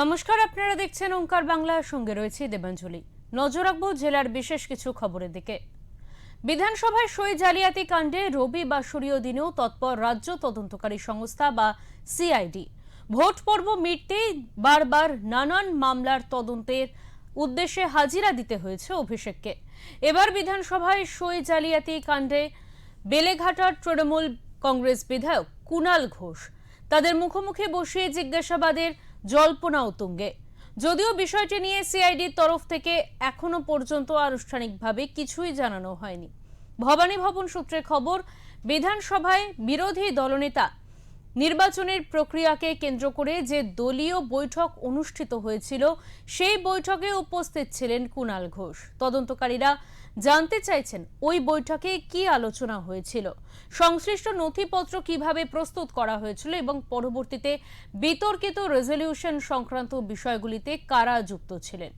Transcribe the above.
নমস্কার, আপনারা দেখছেন ওঙ্কার বাংলার সঙ্গে রয়েছে দেবাঞ্জলি। নজর রাখবো জেলার বিশেষ কিছু খবরের দিকে। বিধানসভায় সই জালিয়াতি কাণ্ডে রবি বাসরীয় দিনেও তৎপর রাজ্য তদন্তকারী সংস্থা বা সিআইডি। ভোট পর্ব মিটতেই বারবার নানান মামলার তদন্তের উদ্দেশ্যে হাজিরা দিতে হয়েছে অভিষেককে। এবার বিধানসভায় সই জালিয়াতি কাণ্ডে বেলেঘাটার তৃণমূল কংগ্রেস বিধায়ক কুণাল ঘোষ তাদের মুখোমুখি বসিয়ে জিজ্ঞাসাবাদের জল্পনা উতুঙ্গে। যদিও বিষয়টি নিয়ে সিআইডির তরফ থেকে এখনো পর্যন্ত আনুষ্ঠানিকভাবে কিছুই জানানো হয়নি। ভবানী ভবন সূত্রে খবর, বিধানসভায় বিরোধী দলনেতা নির্বাচনের প্রক্রিয়াকে কেন্দ্র করে যে দলীয় বৈঠক অনুষ্ঠিত হয়েছিল সেই বৈঠকে উপস্থিত ছিলেন কুণাল ঘোষ। তদন্তকারীরা জানতে চাইছেন ওই বৈঠকে কি আলোচনা হয়েছিল, সংশ্লিষ্ট নথিপত্র কিভাবে প্রস্তুত করা হয়েছিল এবং পরবর্তীতে বিতর্কিত রেজলিউশন সংক্রান্ত বিষয়গুলিতে কারা যুক্ত ছিলেন।